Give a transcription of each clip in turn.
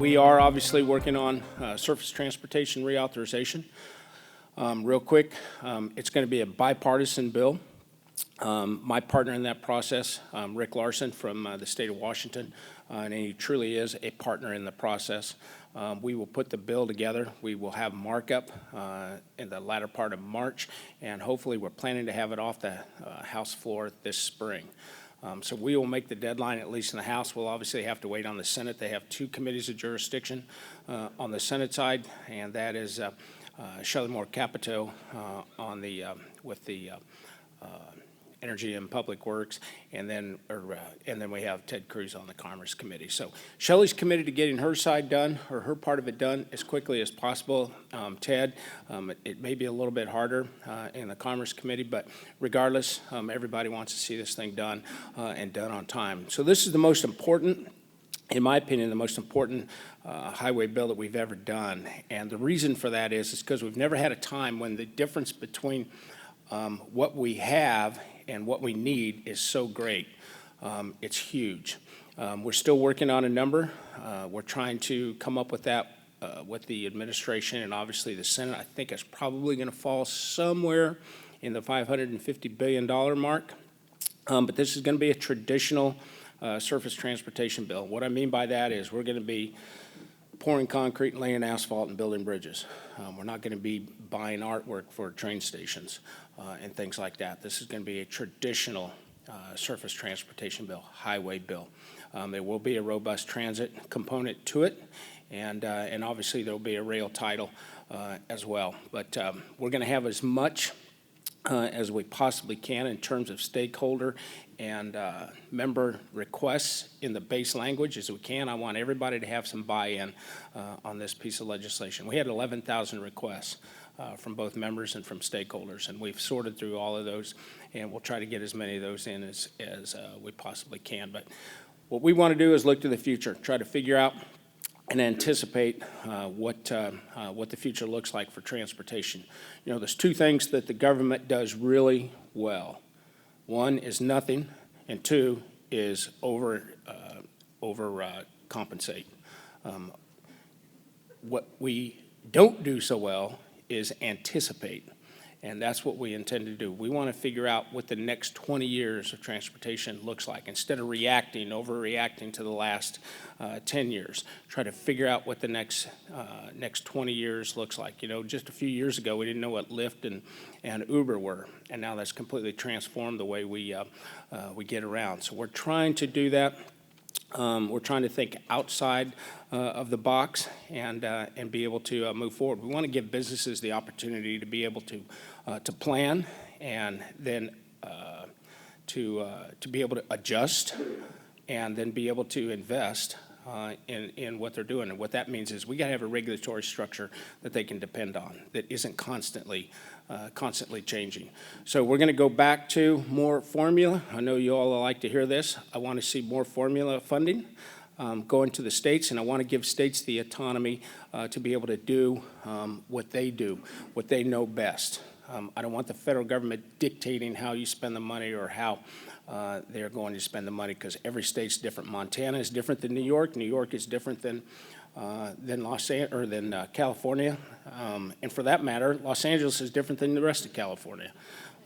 We are obviously working on surface transportation reauthorization. Real quick, it's going to be a bipartisan bill. My partner in that process, Rick Larson from the state of Washington, and he truly is a partner in the process. We will put the bill together. We will have markup in the latter part of March, and hopefully we're planning to have it off the House floor this spring. So we will make the deadline, at least in the House. We'll obviously have to wait on the Senate. They have 2 committees of jurisdiction on the Senate side, and that is Shelley Moore Capito with the Energy and Public Works, and then we have Ted Cruz on the Commerce Committee. So Shelley's committed to getting her side done, or her part of it done, as quickly as possible. Ted, it may be a little bit harder in the Commerce Committee, but regardless, everybody wants to see this thing done and done on time. So this is the most important, in my opinion, the most important highway bill that we've ever done. And the reason for that is because we've never had a time when the difference between what we have and what we need is so great. It's huge. We're still working on a number. We're trying to come up with that with the administration and obviously the Senate. I think it's probably going to fall somewhere in the $550 billion mark. But this is going to be a traditional surface transportation bill. What I mean by that is we're going to be pouring concrete and laying asphalt and building bridges. We're not going to be buying artwork for train stations and things like that. This is going to be a traditional surface transportation bill, highway bill. There will be a robust transit component to it, and obviously there will be a rail title as well. But we're going to have as much as we possibly can in terms of stakeholder and member requests in the base language as we can. I want everybody to have some buy-in on this piece of legislation. We had 11,000 requests from both members and from stakeholders, and we've sorted through all of those, and we'll try to get as many of those in as we possibly can. But what we want to do is look to the future, try to figure out and anticipate what the future looks like for transportation. You know, there's 2 things that the government does really well. 1 is nothing, and 2 is compensate. What we don't do so well is anticipate, and that's what we intend to do. We want to figure out what the next 20 years of transportation looks like. Instead of overreacting to the last 10 years, try to figure out what the next 20 years looks like. You know, just a few years ago, we didn't know what Lyft and Uber were, and now that's completely transformed the way we get around. So we're trying to do that. We're trying to think outside of the box and be able to move forward. We want to give businesses the opportunity to be able to plan and then to be able to adjust and then be able to invest in what they're doing. And what that means is we got to have a regulatory structure that they can depend on that isn't constantly changing. So we're going to go back to more formula. I know you all like to hear this. I want to see more formula funding going to the states, and I want to give states the autonomy to be able to do what they know best. I don't want the federal government dictating how you spend the money or how they're going to spend the money, because every state's different. Montana is different than New York. New York is different than California, and for that matter, Los Angeles is different than the rest of California,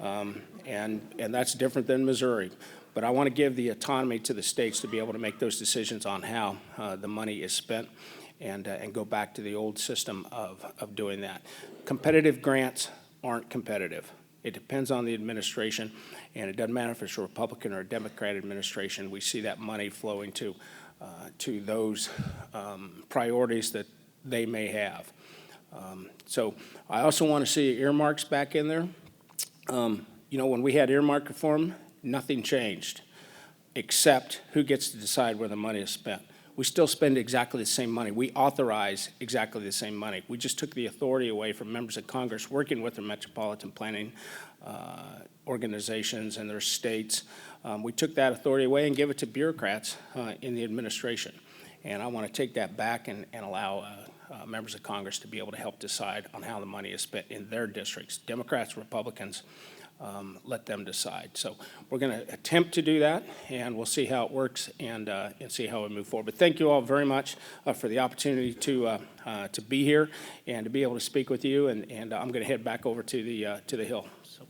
and that's different than Missouri. But I want to give the autonomy to the states to be able to make those decisions on how the money is spent, and go back to the old system of doing that. Competitive grants aren't competitive. It depends on the administration, and it doesn't matter if it's a Republican or a Democrat administration. We see that money flowing to those priorities that they may have. So I also want to see earmarks back in there. You know, when we had earmark reform, nothing changed except who gets to decide where the money is spent. We still spend exactly the same money. We authorize exactly the same money. We just took the authority away from members of Congress working with their metropolitan planning organizations and their states. We took that authority away and gave it to bureaucrats in the administration. And I want to take that back and allow members of Congress to be able to help decide on how the money is spent in their districts. Democrats, Republicans, let them decide. So we're going to attempt to do that, and we'll see how it works and see how we move forward. But thank you all very much for the opportunity to be here and to be able to speak with you. And I'm going to head back over to the Hill. So.